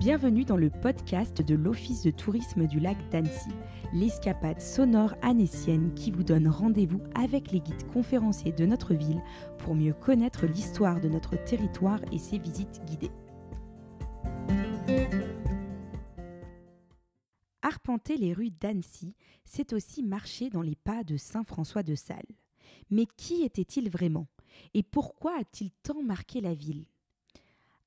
Bienvenue dans le podcast de l'Office de tourisme du lac d'Annecy, l'escapade sonore annécienne qui vous donne rendez-vous avec les guides conférenciers de notre ville pour mieux connaître l'histoire de notre territoire et ses visites guidées. Arpenter les rues d'Annecy, c'est aussi marcher dans les pas de Saint François de Sales. Mais qui était-il vraiment ? Et pourquoi a-t-il tant marqué la ville ?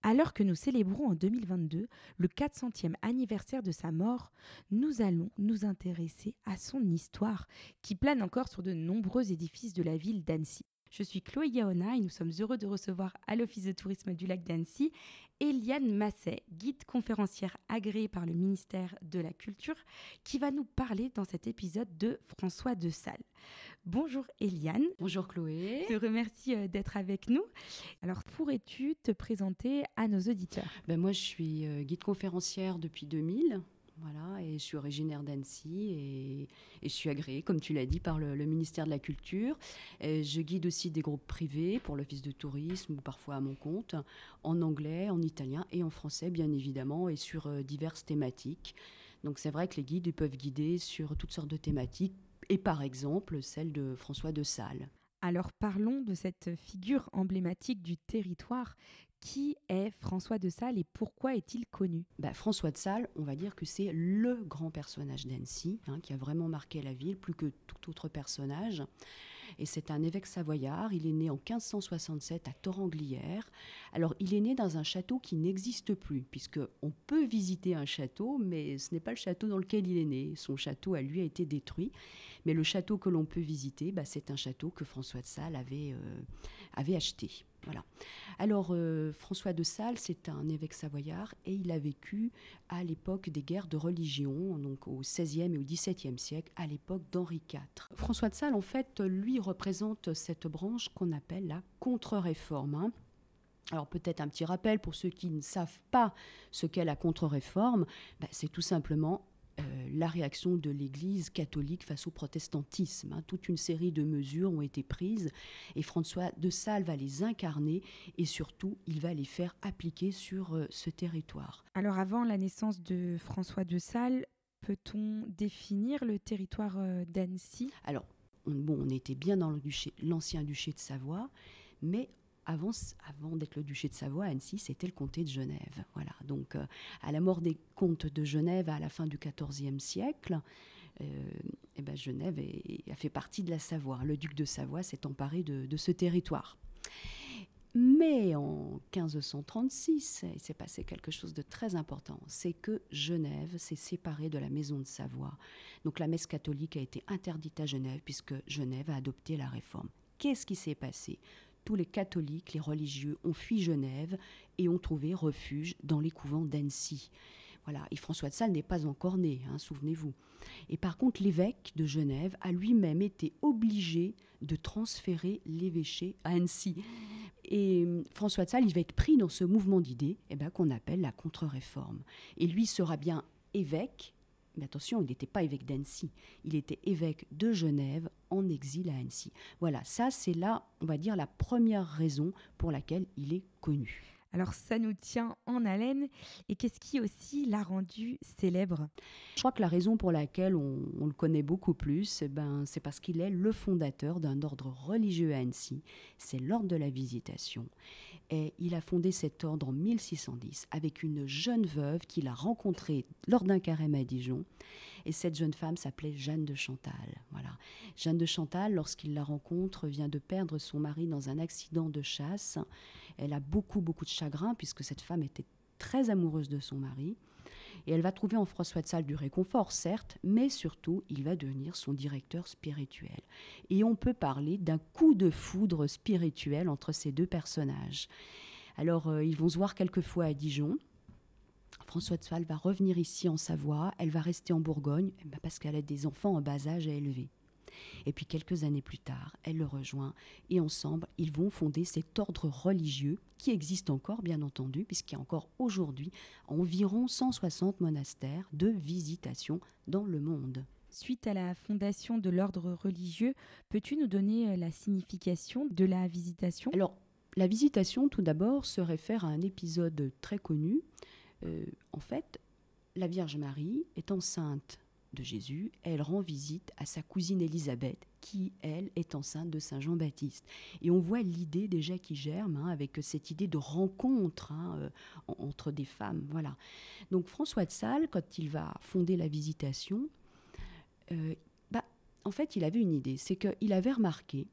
Alors que nous célébrons en 2022 le 400e anniversaire de sa mort, nous allons nous intéresser à son histoire qui plane encore sur de nombreux édifices de la ville d'Annecy. Je suis Chloé Gaona et nous sommes heureux de recevoir à l'Office de tourisme du lac d'Annecy Eliane Masset, guide conférencière agréée par le ministère de la Culture, qui va nous parler dans cet épisode de François de Sales. Bonjour Eliane. Bonjour Chloé. Je te remercie d'être avec nous. Alors, pourrais-tu te présenter à nos auditeurs ? Moi, je suis guide conférencière depuis 2000. Voilà, et je suis originaire d'Annecy et je suis agréée, comme tu l'as dit, par le ministère de la Culture. Et je guide aussi des groupes privés pour l'Office de tourisme ou parfois à mon compte, en anglais, en italien et en français, bien évidemment, et sur diverses thématiques. Donc c'est vrai que les guides ils peuvent guider sur toutes sortes de thématiques, et par exemple celle de François de Sales. Alors parlons de cette figure emblématique du territoire. Qui est François de Sales et pourquoi est-il connu ? François de Sales, on va dire que c'est le grand personnage d'Annecy, qui a vraiment marqué la ville, plus que tout autre personnage. Et c'est un évêque savoyard. Il est né en 1567 à Thoranglières. Alors, il est né dans un château qui n'existe plus, puisqu'on peut visiter un château, mais ce n'est pas le château dans lequel il est né. Son château, à lui, a été détruit. Mais le château que l'on peut visiter, c'est un château que François de Sales avait acheté. Voilà. Alors, François de Sales, c'est un évêque savoyard et il a vécu à l'époque des guerres de religion, donc au XVIe et au XVIIe siècle, à l'époque d'Henri IV. François de Sales, en fait, lui représente cette branche qu'on appelle la contre-réforme. Alors peut-être un petit rappel pour ceux qui ne savent pas ce qu'est la contre-réforme, c'est tout simplement la réaction de l'Église catholique face au protestantisme. Toute une série de mesures ont été prises et François de Sales va les incarner et surtout, il va les faire appliquer sur ce territoire. Alors avant la naissance de François de Sales, peut-on définir le territoire d'Annecy ? Alors, on était bien dans l'ancien duché de Savoie, mais avant d'être le duché de Savoie, Annecy, c'était le comté de Genève. Voilà. Donc, à la mort des comtes de Genève à la fin du XIVe siècle, Genève a fait partie de la Savoie. Le duc de Savoie s'est emparé de ce territoire. Mais en 1536, il s'est passé quelque chose de très important. C'est que Genève s'est séparée de la maison de Savoie. Donc, la messe catholique a été interdite à Genève puisque Genève a adopté la réforme. Qu'est-ce qui s'est passé ? Tous les catholiques, les religieux ont fui Genève et ont trouvé refuge dans les couvents d'Annecy. Voilà. Et François de Sales n'est pas encore né, souvenez-vous. Et par contre, l'évêque de Genève a lui-même été obligé de transférer l'évêché à Annecy. Et François de Sales, il va être pris dans ce mouvement d'idées qu'on appelle la contre-réforme. Et lui sera bien évêque. Mais attention, il n'était pas évêque d'Annecy, il était évêque de Genève en exil à Annecy. Voilà, ça c'est là, on va dire, la première raison pour laquelle il est connu. Alors ça nous tient en haleine. Et qu'est-ce qui aussi l'a rendu célèbre ? Je crois que la raison pour laquelle on le connaît beaucoup plus, c'est parce qu'il est le fondateur d'un ordre religieux à Annecy. C'est l'ordre de la Visitation. Et il a fondé cet ordre en 1610 avec une jeune veuve qu'il a rencontrée lors d'un carême à Dijon. Et cette jeune femme s'appelait Jeanne de Chantal. Voilà. Jeanne de Chantal, lorsqu'il la rencontre, vient de perdre son mari dans un accident de chasse. Elle a beaucoup de chagrin puisque cette femme était très amoureuse de son mari. Et elle va trouver en François de Sales du réconfort, certes, mais surtout, il va devenir son directeur spirituel. Et on peut parler d'un coup de foudre spirituel entre ces deux personnages. Alors, ils vont se voir quelques fois à Dijon. François de Sales va revenir ici en Savoie. Elle va rester en Bourgogne parce qu'elle a des enfants en bas âge à élever. Et puis quelques années plus tard, elle le rejoint et ensemble, ils vont fonder cet ordre religieux qui existe encore, bien entendu, puisqu'il y a encore aujourd'hui environ 160 monastères de visitation dans le monde. Suite à la fondation de l'ordre religieux, peux-tu nous donner la signification de la visitation ? Alors, la visitation, tout d'abord, se réfère à un épisode très connu En fait, la Vierge Marie est enceinte de Jésus, elle rend visite à sa cousine Élisabeth, qui, elle, est enceinte de Saint Jean-Baptiste. Et on voit l'idée déjà qui germe, avec cette idée de rencontre entre des femmes. Voilà. Donc François de Sales, quand il va fonder la Visitation, en fait, il avait une idée, c'est qu'il avait remarqué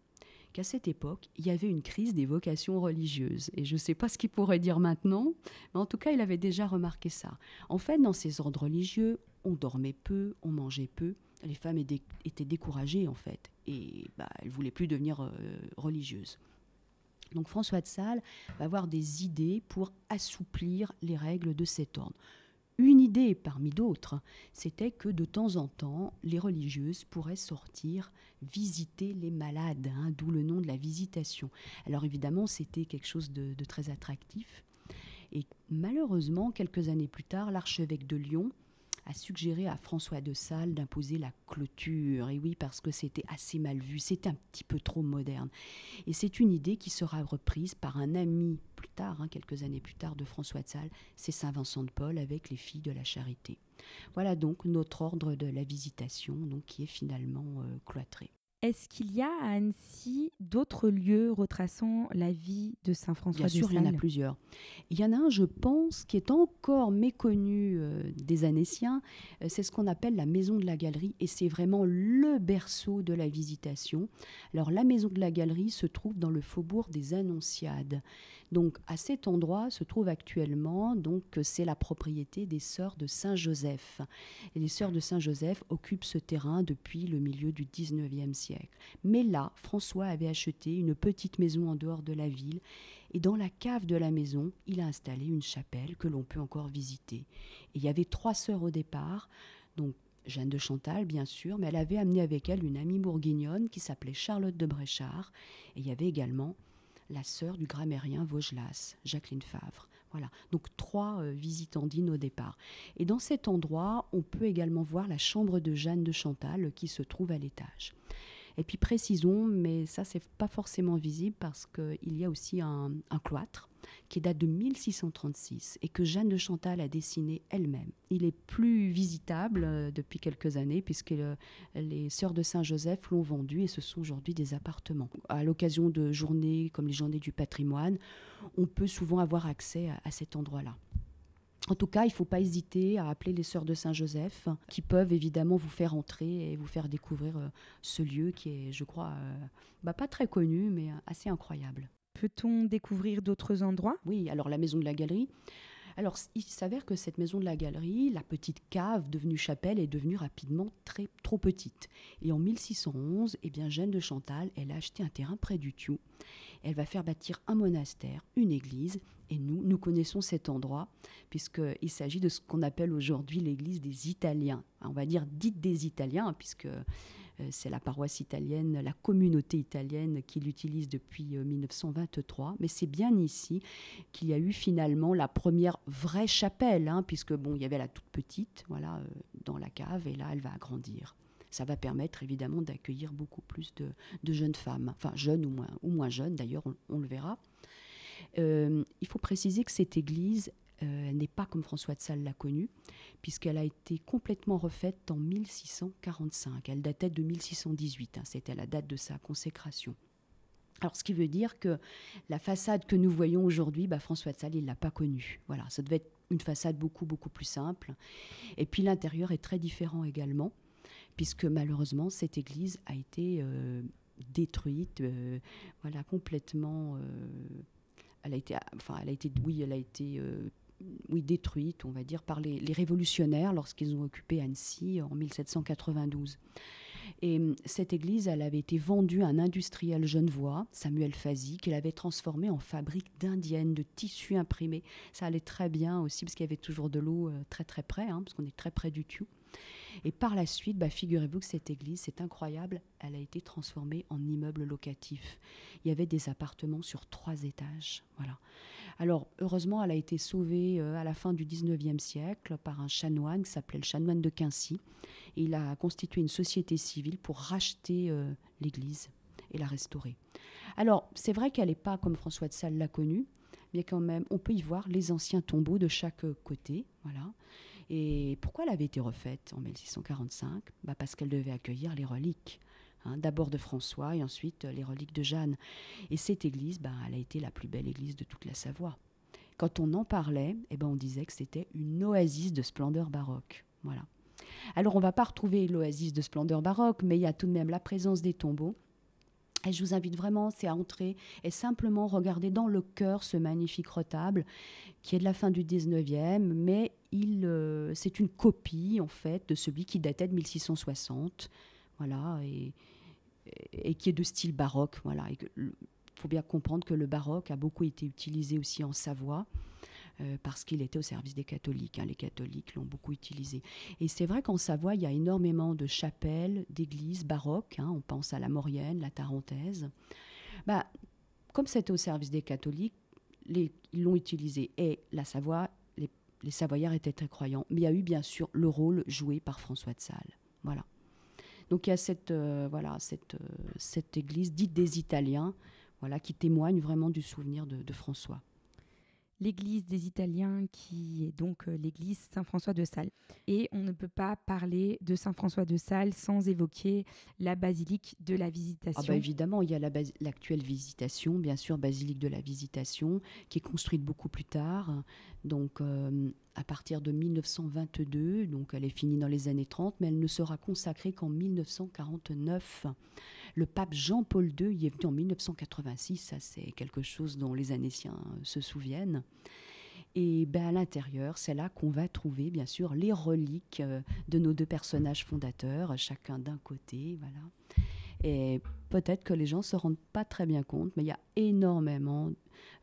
qu'à cette époque, il y avait une crise des vocations religieuses. Et je ne sais pas ce qu'il pourrait dire maintenant, mais en tout cas, il avait déjà remarqué ça. En fait, dans ces ordres religieux, on dormait peu, on mangeait peu. Les femmes étaient découragées, en fait, et elles ne voulaient plus devenir religieuses. Donc François de Sales va avoir des idées pour assouplir les règles de cet ordre. Une idée parmi d'autres, c'était que de temps en temps, les religieuses pourraient sortir visiter les malades, d'où le nom de la visitation. Alors évidemment, c'était quelque chose de très attractif. Et malheureusement, quelques années plus tard, l'archevêque de Lyon a suggéré à François de Sales d'imposer la clôture. Et oui, parce que c'était assez mal vu, c'était un petit peu trop moderne. Et c'est une idée qui sera reprise par un ami plus tard, quelques années plus tard, de François de Sales, c'est Saint Vincent de Paul avec les filles de la Charité. Voilà donc notre ordre de la Visitation, donc, qui est finalement cloîtré. Est-ce qu'il y a à Annecy d'autres lieux retraçant la vie de Saint François de Sales ? Bien sûr, il y en a plusieurs. Il y en a un, je pense, qui est encore méconnu des Annéciens. C'est ce qu'on appelle la Maison de la Galerie, et c'est vraiment le berceau de la Visitation. Alors, la Maison de la Galerie se trouve dans le faubourg des Annonciades. Donc, à cet endroit se trouve actuellement, c'est la propriété des Sœurs de Saint-Joseph. Et les Sœurs de Saint-Joseph occupent ce terrain depuis le milieu du XIXe siècle. Mais là, François avait acheté une petite maison en dehors de la ville, et dans la cave de la maison, il a installé une chapelle que l'on peut encore visiter. Et il y avait 3 sœurs au départ, donc Jeanne de Chantal, bien sûr, mais elle avait amené avec elle une amie bourguignonne qui s'appelait Charlotte de Bréchard, et il y avait également la sœur du grammairien Vaugelas, Jacqueline Favre. Voilà, donc 3 visitandines au départ. Et dans cet endroit, on peut également voir la chambre de Jeanne de Chantal qui se trouve à l'étage. Et puis précisons, mais ça c'est pas forcément visible parce qu'il y a aussi un cloître qui date de 1636 et que Jeanne de Chantal a dessiné elle-même. Il est plus visitable depuis quelques années puisque les Sœurs de Saint-Joseph l'ont vendu et ce sont aujourd'hui des appartements. À l'occasion de journées comme les journées du patrimoine, on peut souvent avoir accès à cet endroit-là. En tout cas, il ne faut pas hésiter à appeler les Sœurs de Saint-Joseph, qui peuvent évidemment vous faire entrer et vous faire découvrir ce lieu qui est, je crois, pas très connu, mais assez incroyable. Peut-on découvrir d'autres endroits ? Oui, alors la Maison de la Galerie. Alors, il s'avère que cette Maison de la Galerie, la petite cave devenue chapelle, est devenue rapidement trop petite. Et en 1611, Jeanne de Chantal, elle a acheté un terrain près du Thioux. Elle va faire bâtir un monastère, une église, et nous connaissons cet endroit, puisqu'il s'agit de ce qu'on appelle aujourd'hui l'église des Italiens. On va dire dite des Italiens, puisque c'est la paroisse italienne, la communauté italienne qui l'utilise depuis 1923. Mais c'est bien ici qu'il y a eu finalement la première vraie chapelle, puisque il y avait la toute petite, dans la cave, et là, elle va agrandir. Ça va permettre évidemment d'accueillir beaucoup plus de jeunes femmes, enfin jeunes ou moins jeunes, d'ailleurs, on le verra. Il faut préciser que cette église n'est pas comme François de Sales l'a connue, puisqu'elle a été complètement refaite en 1645. Elle datait de 1618, c'était la date de sa consécration. Alors, ce qui veut dire que la façade que nous voyons aujourd'hui, François de Sales, il ne l'a pas connue. Voilà, ça devait être une façade beaucoup, beaucoup plus simple. Et puis, l'intérieur est très différent également, puisque malheureusement, cette église a été détruite, complètement... Elle a été détruite, on va dire, par les révolutionnaires lorsqu'ils ont occupé Annecy en 1792. Et cette église, elle avait été vendue à un industriel genevois, Samuel Fazy, qui l'avait transformée en fabrique d'indiennes, de tissus imprimés. Ça allait très bien aussi, parce qu'il y avait toujours de l'eau très très près, parce qu'on est très près du Thioux. Et par la suite, figurez-vous que cette église, c'est incroyable, elle a été transformée en immeuble locatif. Il y avait des appartements sur 3 étages. Voilà. Alors, heureusement, elle a été sauvée à la fin du 19e siècle par un chanoine qui s'appelait le chanoine de Quincy. Et il a constitué une société civile pour racheter l'église et la restaurer. Alors, c'est vrai qu'elle n'est pas comme François de Sales l'a connue, mais quand même, on peut y voir les anciens tombeaux de chaque côté. Voilà. Et pourquoi elle avait été refaite en 1645 ? Parce qu'elle devait accueillir les reliques. D'abord de François et ensuite les reliques de Jeanne. Et cette église, elle a été la plus belle église de toute la Savoie. Quand on en parlait, on disait que c'était une oasis de splendeur baroque. Voilà. Alors, on ne va pas retrouver l'oasis de splendeur baroque, mais il y a tout de même la présence des tombeaux. Et je vous invite vraiment, c'est à entrer et simplement regarder dans le chœur ce magnifique retable qui est de la fin du 19e, mais c'est une copie, en fait, de celui qui datait de 1660, voilà, et qui est de style baroque, voilà. Il faut bien comprendre que le baroque a beaucoup été utilisé aussi en Savoie, parce qu'il était au service des catholiques. Les catholiques l'ont beaucoup utilisé. Et c'est vrai qu'en Savoie, il y a énormément de chapelles, d'églises baroques. On pense à la Maurienne, la Tarentaise. Comme c'était au service des catholiques, ils l'ont utilisé. Et la Savoie, les Savoyards étaient très croyants. Mais il y a eu bien sûr le rôle joué par François de Sales. Voilà. Donc il y a cette église dite des Italiens, voilà, qui témoigne vraiment du souvenir de François. L'église des Italiens, qui est donc l'église Saint-François de Sales. Et on ne peut pas parler de Saint-François de Sales sans évoquer la basilique de la Visitation. Évidemment, il y a l'actuelle Visitation, bien sûr, basilique de la Visitation, qui est construite beaucoup plus tard, donc à partir de 1922, donc elle est finie dans les années 30, mais elle ne sera consacrée qu'en 1949. Le pape Jean-Paul II y est venu en 1986, ça c'est quelque chose dont les Annéciens se souviennent. Et à l'intérieur, c'est là qu'on va trouver bien sûr les reliques de nos deux personnages fondateurs, chacun d'un côté, voilà. Et peut-être que les gens ne se rendent pas très bien compte, mais il y a énormément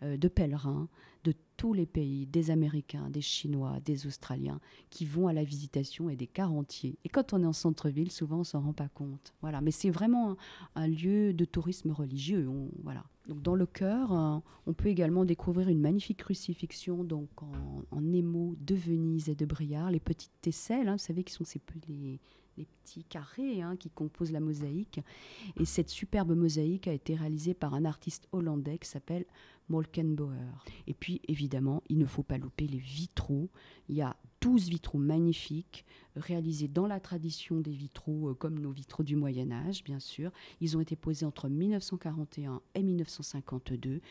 de pèlerins de tous les pays, des Américains, des Chinois, des Australiens, qui vont à la Visitation et des cars entiers. Et quand on est en centre-ville, souvent on ne s'en rend pas compte. Voilà. Mais c'est vraiment un lieu de tourisme religieux. Voilà. Donc dans le chœur, on peut également découvrir une magnifique crucifixion donc en émaux de Venise et de Briare, les petites tesselles, vous savez, qui sont les petits carrés qui composent la mosaïque. Et cette superbe mosaïque a été réalisée par un artiste hollandais qui s'appelle Molkenbauer. Et puis, évidemment, il ne faut pas louper les vitraux. Il y a 12 vitraux magnifiques, réalisés dans la tradition des vitraux, comme nos vitraux du Moyen-Âge, bien sûr. Ils ont été posés entre 1941 et 1952.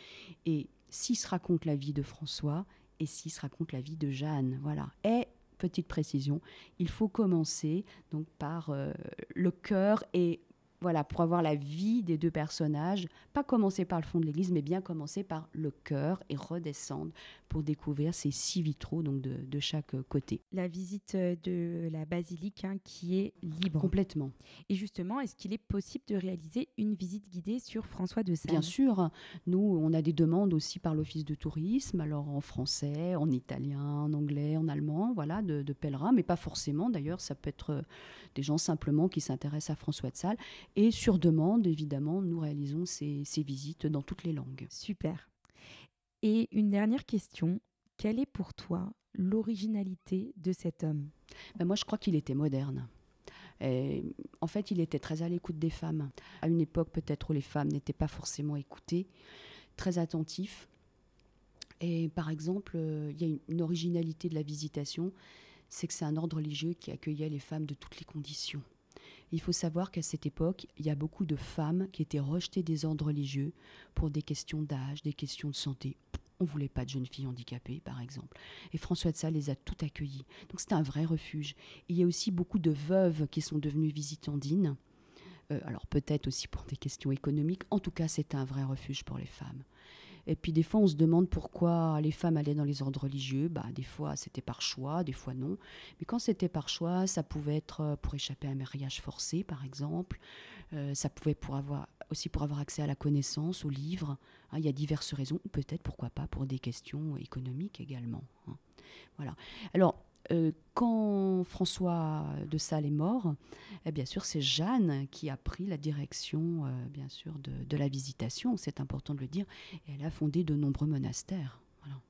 Et 6 racontent la vie de François et 6 racontent la vie de Jeanne. Voilà. Et petite précision, il faut commencer donc par le chœur et voilà, pour avoir la vie des deux personnages, pas commencer par le fond de l'église, mais bien commencer par le chœur et redescendre pour découvrir ces 6 vitraux donc de chaque côté. La visite de la basilique qui est libre. Complètement. Et justement, est-ce qu'il est possible de réaliser une visite guidée sur François de Sales ? Bien sûr. Nous, on a des demandes aussi par l'Office de tourisme, alors en français, en italien, en anglais, en allemand, voilà, de pèlerins, mais pas forcément d'ailleurs, ça peut être des gens simplement qui s'intéressent à François de Sales. Et sur demande, évidemment, nous réalisons ces visites dans toutes les langues. Super. Et une dernière question, quelle est pour toi l'originalité de cet homme ? Moi, je crois qu'il était moderne. Et, en fait, il était très à l'écoute des femmes. À une époque, peut-être, où les femmes n'étaient pas forcément écoutées, très attentif. Et par exemple, il y a une originalité de la Visitation, c'est que c'est un ordre religieux qui accueillait les femmes de toutes les conditions. Il faut savoir qu'à cette époque, il y a beaucoup de femmes qui étaient rejetées des ordres religieux pour des questions d'âge, des questions de santé. On ne voulait pas de jeunes filles handicapées, par exemple. Et François de Sales les a toutes accueillies. Donc c'était un vrai refuge. Et il y a aussi beaucoup de veuves qui sont devenues visitandines. Alors peut-être aussi pour des questions économiques. En tout cas, c'est un vrai refuge pour les femmes. Et puis des fois, on se demande pourquoi les femmes allaient dans les ordres religieux. Des fois, c'était par choix, des fois non. Mais quand c'était par choix, ça pouvait être pour échapper à un mariage forcé, par exemple. Ça pouvait pour avoir accès à la connaissance, aux livres. Il y a diverses raisons. Peut-être, pourquoi pas, pour des questions économiques également. Voilà. Alors, quand François de Sales est mort, bien sûr, c'est Jeanne qui a pris la direction, bien sûr, de la Visitation, c'est important de le dire, et elle a fondé de nombreux monastères, voilà,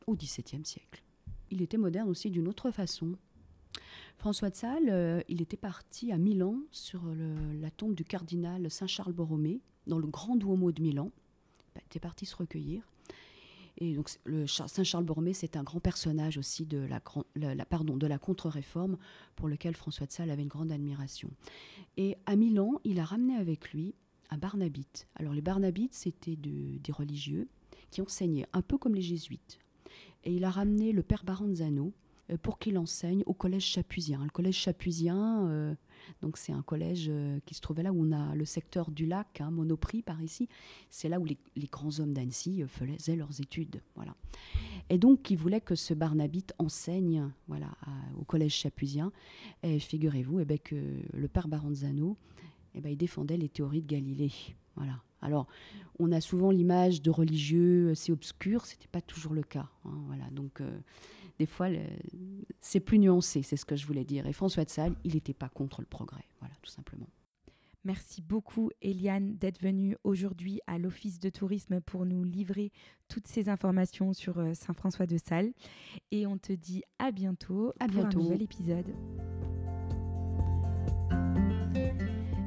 au XVIIe siècle. Il était moderne aussi d'une autre façon. François de Sales, il était parti à Milan sur la tombe du cardinal Saint-Charles Borromée, dans le grand Duomo de Milan. Il était parti se recueillir. Et donc Saint-Charles-Borromée, c'est un grand personnage aussi de la contre-réforme pour lequel François de Sales avait une grande admiration. Et à Milan, il a ramené avec lui un barnabite. Alors les barnabites, c'était des religieux qui enseignaient, un peu comme les jésuites. Et il a ramené le père Baranzano pour qu'il enseigne au collège Chapuzien. Le collège Chapuzien, donc c'est un collège qui se trouvait là où on a le secteur du lac, Monoprix par ici. C'est là où les grands hommes d'Annecy faisaient leurs études. Voilà. Et donc, il voulait que ce barnabite enseigne au collège Chapuzien. Et figurez-vous que le père Baranzano, il défendait les théories de Galilée. Voilà. Alors, on a souvent l'image de religieux assez obscurs, ce n'était pas toujours le cas. Voilà. Donc, des fois, c'est plus nuancé, c'est ce que je voulais dire. Et François de Sales, il n'était pas contre le progrès, voilà, tout simplement. Merci beaucoup, Eliane, d'être venue aujourd'hui à l'Office de tourisme pour nous livrer toutes ces informations sur Saint-François de Sales. Et on te dit à bientôt pour un nouvel épisode.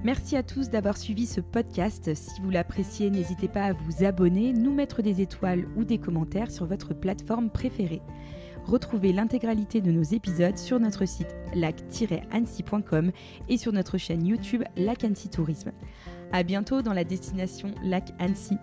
Merci à tous d'avoir suivi ce podcast. Si vous l'appréciez, n'hésitez pas à vous abonner, nous mettre des étoiles ou des commentaires sur votre plateforme préférée. Retrouvez l'intégralité de nos épisodes sur notre site lac-annecy.com et sur notre chaîne YouTube Lac Annecy Tourisme. À bientôt dans la destination Lac Annecy.